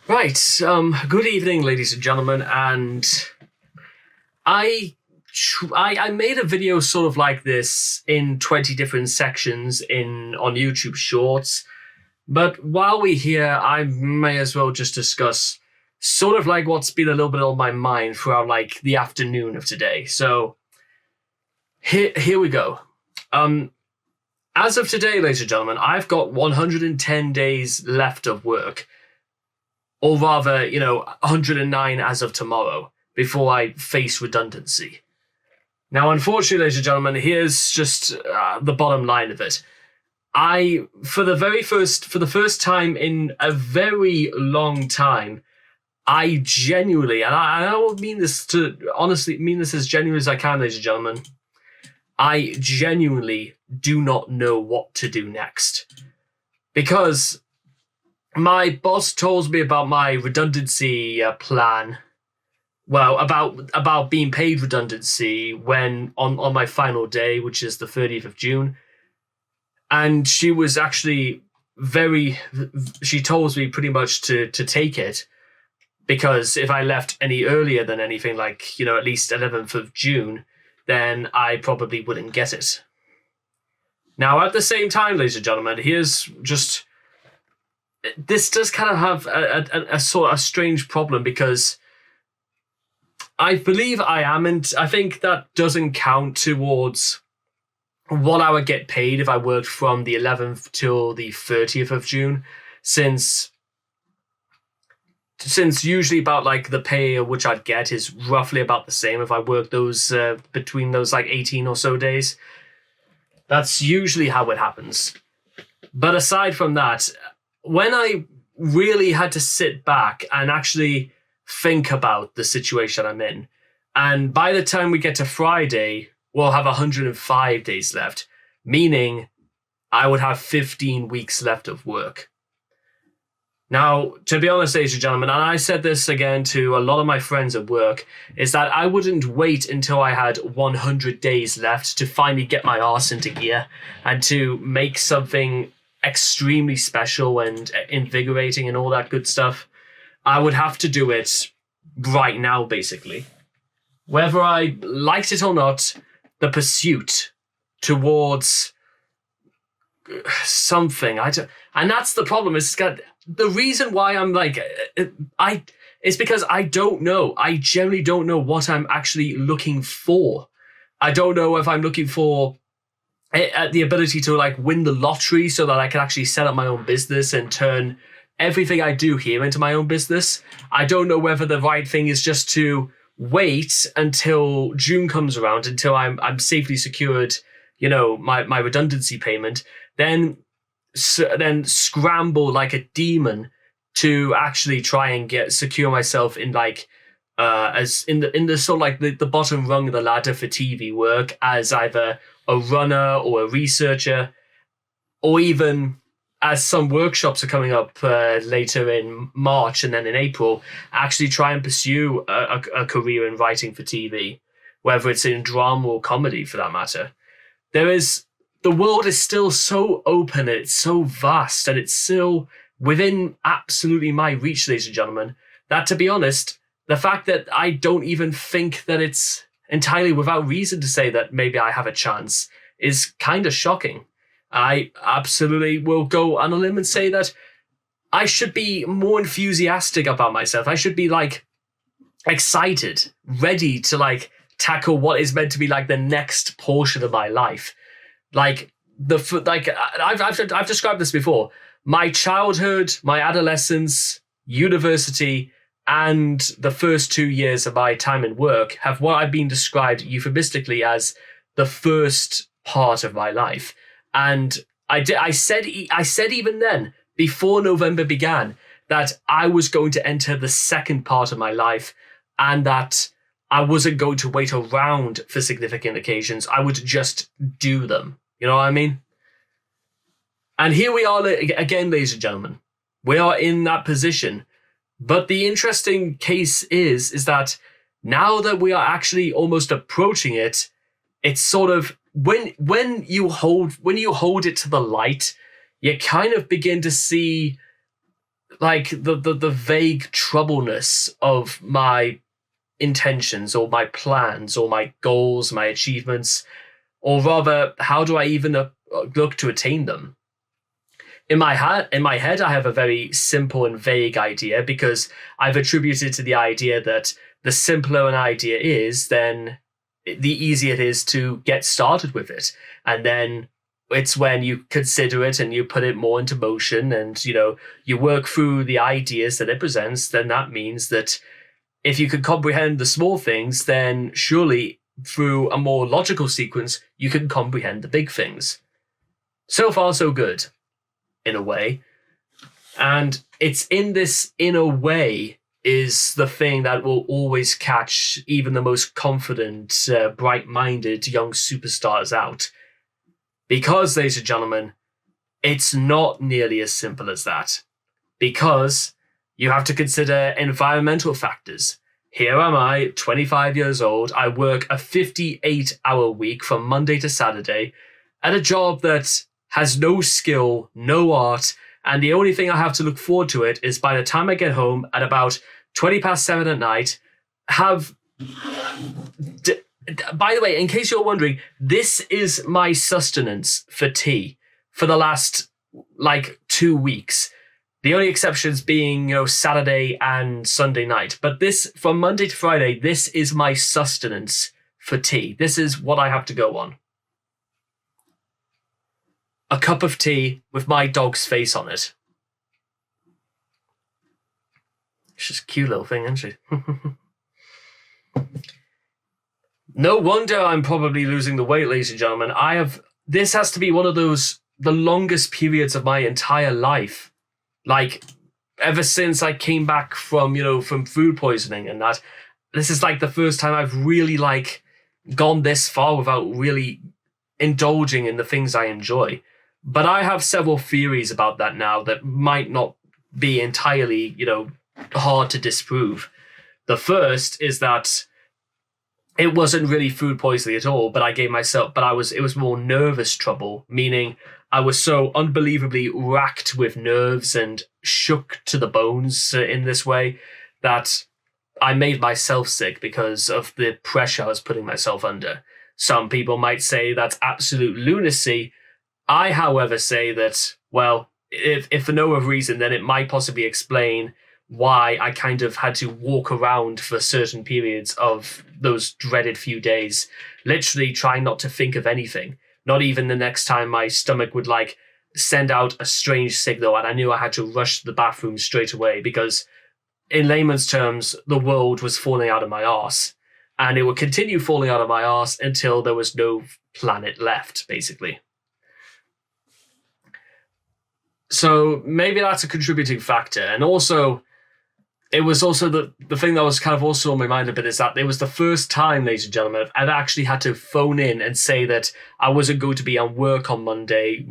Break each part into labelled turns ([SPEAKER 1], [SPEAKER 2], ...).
[SPEAKER 1] Right. Good evening, ladies and gentlemen. And I made a video sort of like this in 20 different sections on YouTube Shorts. But while we're here, I may as well just discuss sort of like what's been a little bit on my mind throughout like the afternoon of today. So here we go. As of today, ladies and gentlemen, I've got 110 days left of work. Or rather, 109 as of tomorrow, before I face redundancy. Now, unfortunately, ladies and gentlemen, here's just the bottom line of it. For the first time in a very long time, I genuinely, and I will mean this as genuine as I can, ladies and gentlemen, I genuinely do not know what to do next. Because my boss told me about my redundancy plan. Well, about being paid redundancy when on my final day, which is the 30th of June. And she was actually she told me pretty much to take it, because if I left any earlier than anything like, at least 11th of June, then I probably wouldn't get it. Now, at the same time, ladies and gentlemen, here's just... This does kind of have a sort of strange problem, because I believe I am, and I think that doesn't count towards what I would get paid if I worked from the 11th till the 30th of June, since usually about like the pay which I'd get is roughly about the same if I work those between those like 18 or so days. That's usually how it happens. But aside from that, when I really had to sit back and actually think about the situation I'm in, and by the time we get to Friday, we'll have 105 days left, meaning I would have 15 weeks left of work. Now, to be honest, ladies and gentlemen, and I said this again to a lot of my friends at work, is that I wouldn't wait until I had 100 days left to finally get my arse into gear and to make something extremely special and invigorating and all that good stuff. I would have to do it right now, basically. Whether I liked it or not, the pursuit towards something, and that's the problem. The reason why I'm like, it's because I don't know. I generally don't know what I'm actually looking for. I don't know if I'm looking for the ability to like win the lottery so that I can actually set up my own business and turn everything I do here into my own business. I don't know whether the right thing is just to wait until June comes around, until I'm safely secured, my redundancy payment, then scramble like a demon to actually try and secure myself in like as in the sort of like the bottom rung of the ladder for TV work as either a runner or a researcher, or even as some workshops are coming up later in March and then in April, actually try and pursue a career in writing for TV, whether it's in drama or comedy for that matter. The world is still so open, and it's so vast, and it's still within absolutely my reach, ladies and gentlemen, that, to be honest, the fact that I don't even think that it's entirely without reason to say that maybe I have a chance is kind of shocking. I absolutely will go on a limb and say that I should be more enthusiastic about myself. I should be like excited, ready to like tackle what is meant to be like the next portion of my life. Like I've described this before. My childhood, my adolescence, university, and the first 2 years of my time in work have what I've been described euphemistically as the first part of my life. And I said even then, before November began, that I was going to enter the second part of my life, and that I wasn't going to wait around for significant occasions. I would just do them. You know what I mean? And here we are again, ladies and gentlemen. We are in that position. But the interesting case is that now that we are actually almost approaching it, it's sort of when you hold it to the light, you kind of begin to see like the vague troubleness of my intentions or my plans or my goals, my achievements, or rather, how do I even look to attain them? In my head, I have a very simple and vague idea because I've attributed to the idea that the simpler an idea is, then the easier it is to get started with it. And then it's when you consider it and you put it more into motion and, you work through the ideas that it presents, then that means that if you can comprehend the small things, then surely through a more logical sequence, you can comprehend the big things. So far, so good, in a way. And it's in this, in a way, is the thing that will always catch even the most confident, bright-minded young superstars out. Because, ladies and gentlemen, it's not nearly as simple as that. Because you have to consider environmental factors. Here am I, 25 years old. I work a 58-hour week from Monday to Saturday at a job that has no skill, no art, and the only thing I have to look forward to it is by the time I get home at about 7:20 at night, by the way, in case you're wondering, this is my sustenance for tea for the last, 2 weeks. The only exceptions being, Saturday and Sunday night. But this, from Monday to Friday, this is my sustenance for tea. This is what I have to go on. A cup of tea with my dog's face on it. She's a cute little thing, isn't she? No wonder I'm probably losing the weight, ladies and gentlemen. This has to be one of the longest periods of my entire life. Ever since I came back from food poisoning and that, this is the first time I've really gone this far without really indulging in the things I enjoy. But I have several theories about that now that might not be entirely, hard to disprove. The first is that it wasn't really food poisoning at all, but it was more nervous trouble, meaning I was so unbelievably racked with nerves and shook to the bones in this way that I made myself sick because of the pressure I was putting myself under. Some people might say that's absolute lunacy. I, however, say that, well, if for no other reason, then it might possibly explain why I kind of had to walk around for certain periods of those dreaded few days, literally trying not to think of anything. Not even the next time my stomach would send out a strange signal and I knew I had to rush to the bathroom straight away because in layman's terms, the world was falling out of my arse. And it would continue falling out of my arse until there was no planet left, basically. So maybe that's a contributing factor. And also, it was also the thing that was kind of also on my mind a bit is that it was the first time, ladies and gentlemen, I've actually had to phone in and say that I wasn't going to be on work on Monday,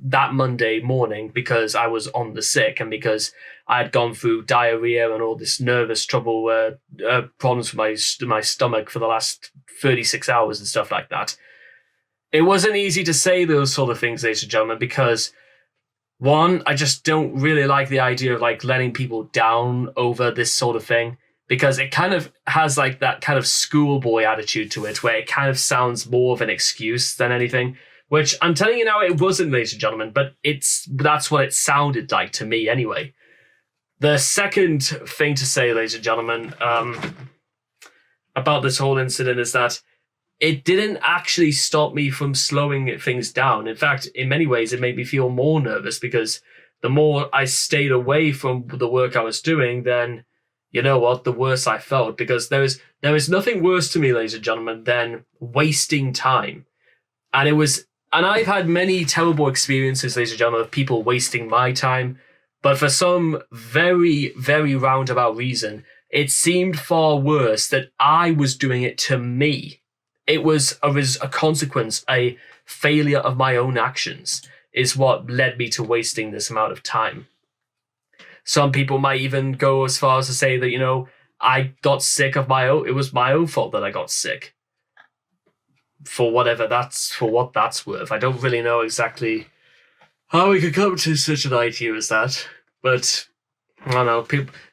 [SPEAKER 1] that Monday morning, because I was on the sick and because I had gone through diarrhea and all this nervous trouble, problems with my stomach for the last 36 hours and stuff like that. It wasn't easy to say those sort of things, ladies and gentlemen, because one, I just don't really like the idea of letting people down over this sort of thing because it kind of has that kind of schoolboy attitude to it where it kind of sounds more of an excuse than anything, which I'm telling you now, it wasn't, ladies and gentlemen, but that's what it sounded like to me anyway. The second thing to say, ladies and gentlemen, about this whole incident is that it didn't actually stop me from slowing things down. In fact, in many ways, it made me feel more nervous because the more I stayed away from the work I was doing, then, you know what, the worse I felt. Because there is nothing worse to me, ladies and gentlemen, than wasting time. And I've had many terrible experiences, ladies and gentlemen, of people wasting my time. But for some very, very roundabout reason, it seemed far worse that I was doing it to me. It was a consequence, a failure of my own actions is what led me to wasting this amount of time. Some people might even go as far as to say that, I got sick of it was my own fault that I got sick. For what that's worth. I don't really know exactly how we could come to such an idea as that. But I don't know.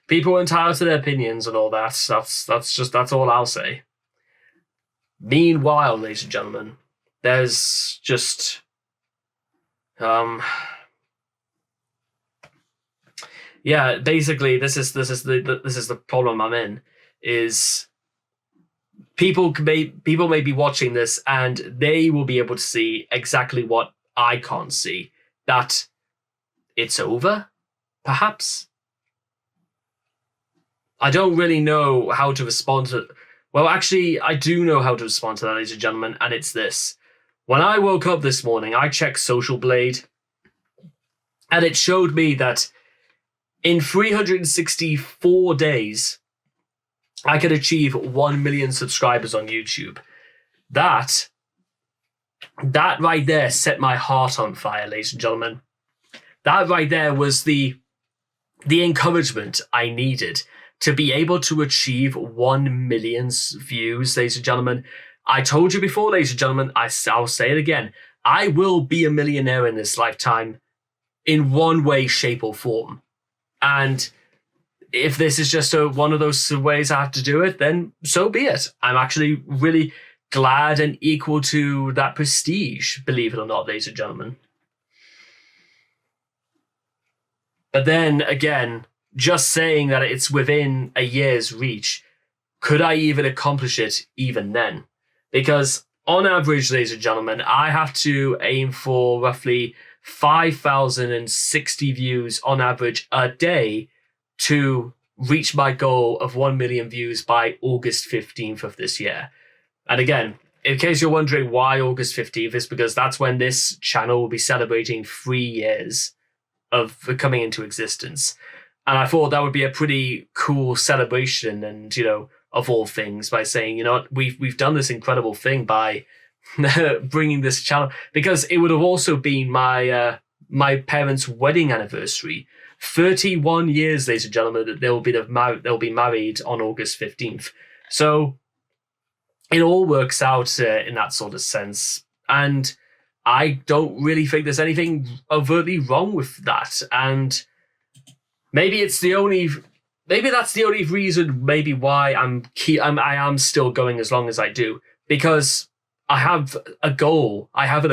[SPEAKER 1] People are entitled to their opinions and all that. That's all I'll say. Meanwhile, ladies and gentlemen, there's just yeah. Basically, this is the problem I'm in. Is people may be watching this and they will be able to see exactly what I can't see. That it's over, perhaps. I don't really know how to respond to. Well, actually, I do know how to respond to that, ladies and gentlemen, and it's this. When I woke up this morning, I checked Social Blade, and it showed me that in 364 days, I could achieve 1 million subscribers on YouTube. That right there set my heart on fire, ladies and gentlemen. That right there was the encouragement I needed to be able to achieve 1 million views, ladies and gentlemen. I told you before, ladies and gentlemen, I'll say it again. I will be a millionaire in this lifetime in one way, shape, or form. And if this is just one of those ways I have to do it, then so be it. I'm actually really glad and equal to that prestige, believe it or not, ladies and gentlemen. But then again, just saying that it's within a year's reach, could I even accomplish it even then? Because on average, ladies and gentlemen, I have to aim for roughly 5,060 views on average a day to reach my goal of 1 million views by August 15th of this year. And again, in case you're wondering why August 15th, is because that's when this channel will be celebrating 3 years of coming into existence. And I thought that would be a pretty cool celebration, and, of all things, by saying, you know what, we've done this incredible thing by bringing this channel, because it would have also been my parents' wedding anniversary. 31 years, ladies and gentlemen, that they'll be married on August 15th. So it all works out in that sort of sense. And I don't really think there's anything overtly wrong with that. And maybe that's the only reason why I am still going as long as I do, because I have a goal. I have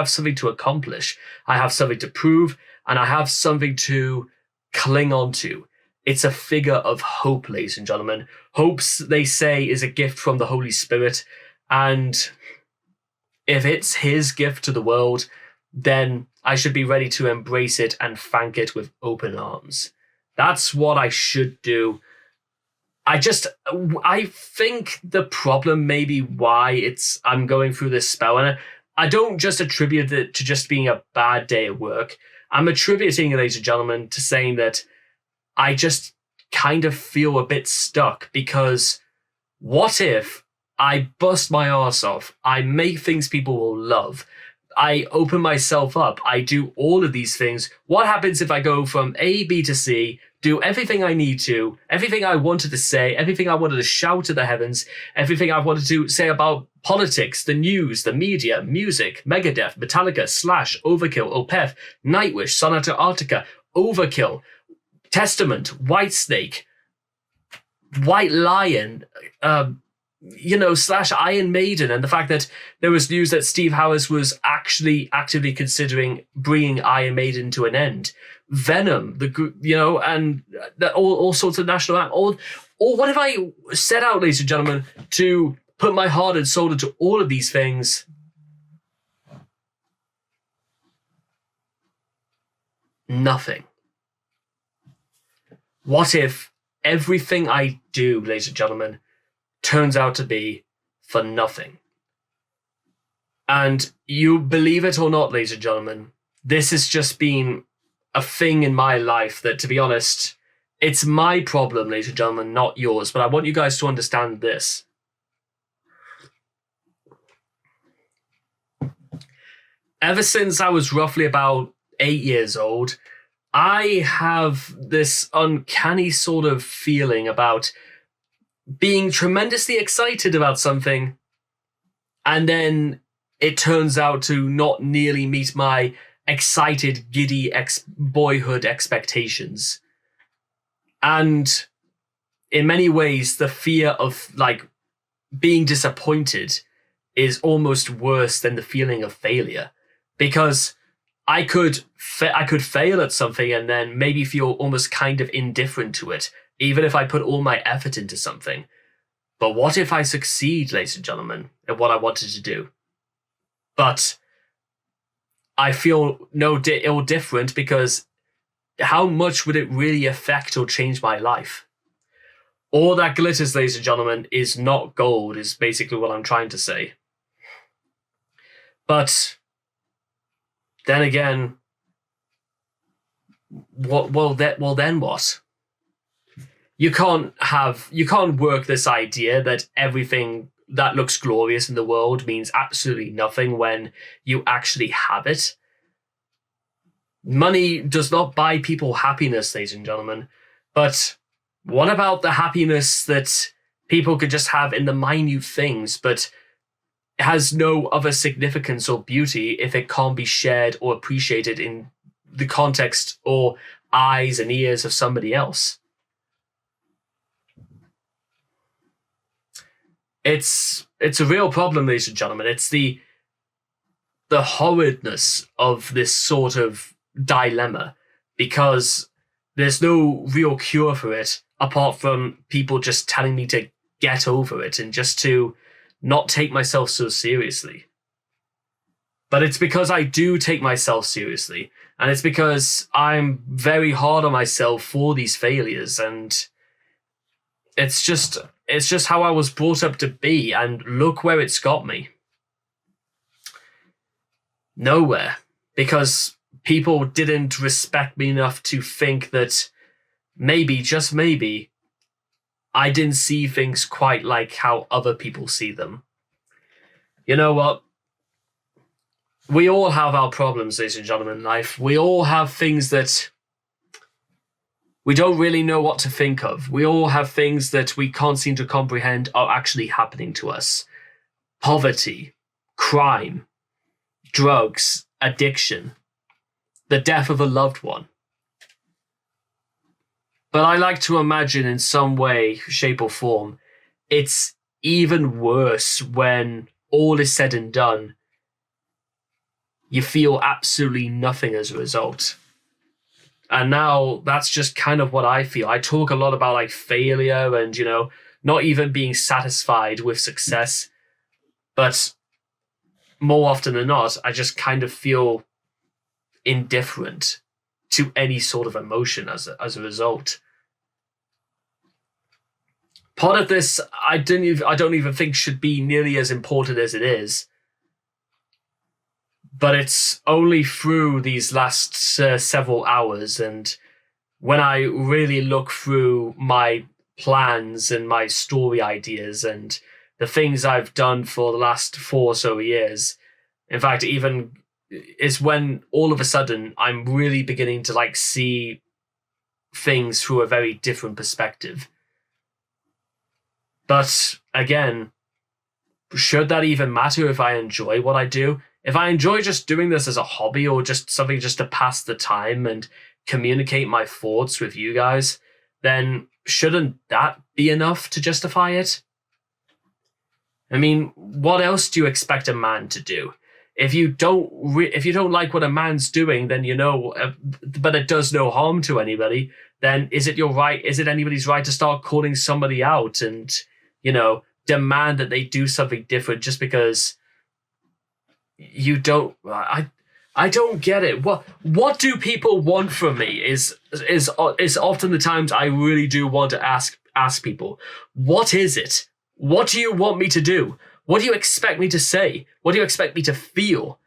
[SPEAKER 1] something to accomplish. I have something to prove, and I have something to cling on to. It's a figure of hope, ladies and gentlemen. Hope, they say, is a gift from the Holy Spirit. And if it's his gift to the world, then I should be ready to embrace it and thank it with open arms. That's what I should do. I think the problem may be why I'm going through this spell. And I don't just attribute it to just being a bad day at work. I'm attributing it, ladies and gentlemen, to saying that I just kind of feel a bit stuck, because what if I bust my arse off, I make things people will love, I open myself up, I do all of these things. What happens if I go from A, B to C, do everything I need to, everything I wanted to say, everything I wanted to shout to the heavens, everything I wanted to say about politics, the news, the media, music, Megadeth, Metallica, Slash, Overkill, Opeth, Nightwish, Sonata Arctica, Overkill, Testament, Whitesnake, White Lion, Slash Iron Maiden, and the fact that there was news that Steve Harris was actually actively considering bringing Iron Maiden to an end. Venom, and all sorts of national or what if I set out, ladies and gentlemen, to put my heart and soul into all of these things? Nothing. What if everything I do, ladies and gentlemen, turns out to be for nothing? And you believe it or not, ladies and gentlemen, this has just been a thing in my life that, to be honest, it's my problem, ladies and gentlemen, not yours. But I want you guys to understand this. Ever since I was roughly about 8 years old, I have this uncanny sort of feeling about being tremendously excited about something, and then it turns out to not nearly meet my excited, giddy boyhood expectations. And in many ways, the fear of like being disappointed is almost worse than the feeling of failure, because I could fail at something and then maybe feel almost kind of indifferent to it, even if I put all my effort into something. But what if I succeed, ladies and gentlemen, at what I wanted to do? But I feel no ill different, because how much would it really affect or change my life? All that glitters, ladies and gentlemen, is not gold, is basically what I'm trying to say. But then again, then what? You can't work this idea that everything that looks glorious in the world means absolutely nothing when you actually have it. Money does not buy people happiness, ladies and gentlemen. But what about the happiness that people could just have in the minute things, but has no other significance or beauty if it can't be shared or appreciated in the context or eyes and ears of somebody else? It's a real problem, ladies and gentlemen. It's the horridness of this sort of dilemma, because there's no real cure for it apart from people just telling me to get over it and just to not take myself so seriously. But it's because I do take myself seriously, and it's because I'm very hard on myself for these failures, and it's just how I was brought up to be, and look where it's got me. Nowhere. Because people didn't respect me enough to think that maybe, just maybe, I didn't see things quite like how other people see them. You know what? We all have our problems, ladies and gentlemen, in life. We all have things that we don't really know what to think of. We all have things that we can't seem to comprehend are actually happening to us. Poverty, crime, drugs, addiction, the death of a loved one. But I like to imagine in some way, shape or form, it's even worse when all is said and done. You feel absolutely nothing as a result. And now that's just kind of what I feel. I talk a lot about like failure and, not even being satisfied with success. But more often than not, I just kind of feel indifferent to any sort of emotion as a result. Part of this, I don't even think should be nearly as important as it is. But it's only through these last several hours, and when I really look through my plans and my story ideas and the things I've done for the last 4 or so years, in fact, even is when all of a sudden I'm really beginning to like see things through a very different perspective. But again, should that even matter if I enjoy what I do? If I enjoy just doing this as a hobby or just something just to pass the time and communicate my thoughts with you guys, then shouldn't that be enough to justify it? I mean, what else do you expect a man to do? If you don't like what a man's doing, then but it does no harm to anybody, then is it anybody's right to start calling somebody out and, demand that they do something different just because you don't? I don't get it. What do people want from me is often the times I really do want to ask people, what is it? What do you want me to do? What do you expect me to say? What do you expect me to feel?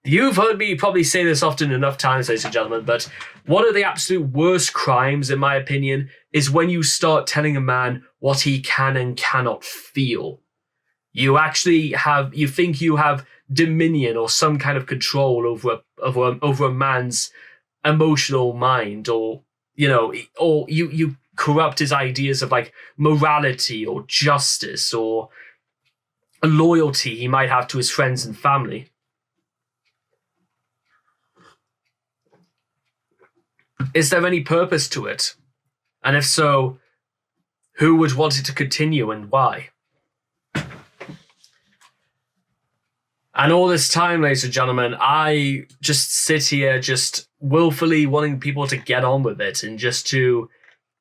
[SPEAKER 1] You've heard me probably say this often enough times, ladies and gentlemen, but one of the absolute worst crimes, in my opinion, is when you start telling a man what he can and cannot feel. You think you have dominion or some kind of control over a man's emotional mind, or you corrupt his ideas of like morality or justice or a loyalty he might have to his friends and family. Is there any purpose to it? And if so, who would want it to continue and why? And all this time, ladies and gentlemen, I just sit here just willfully wanting people to get on with it and just to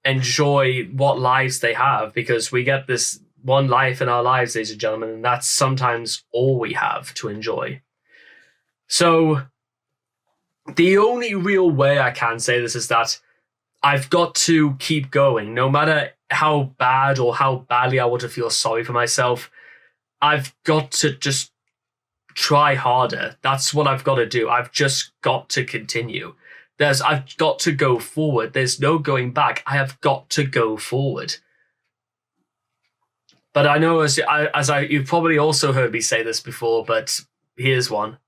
[SPEAKER 1] enjoy what lives they have, because we get this one life in our lives, ladies and gentlemen, and that's sometimes all we have to enjoy. So the only real way I can say this is that I've got to keep going, no matter how bad or how badly I want to feel sorry for myself. I've got to just try harder. That's what I've got to do. I've just got to continue. I've got to go forward. There's no going back. I have got to go forward. But I know, you've probably also heard me say this before, but here's one.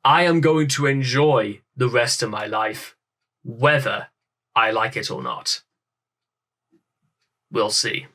[SPEAKER 1] I am going to enjoy the rest of my life, whether I like it or not. We'll see.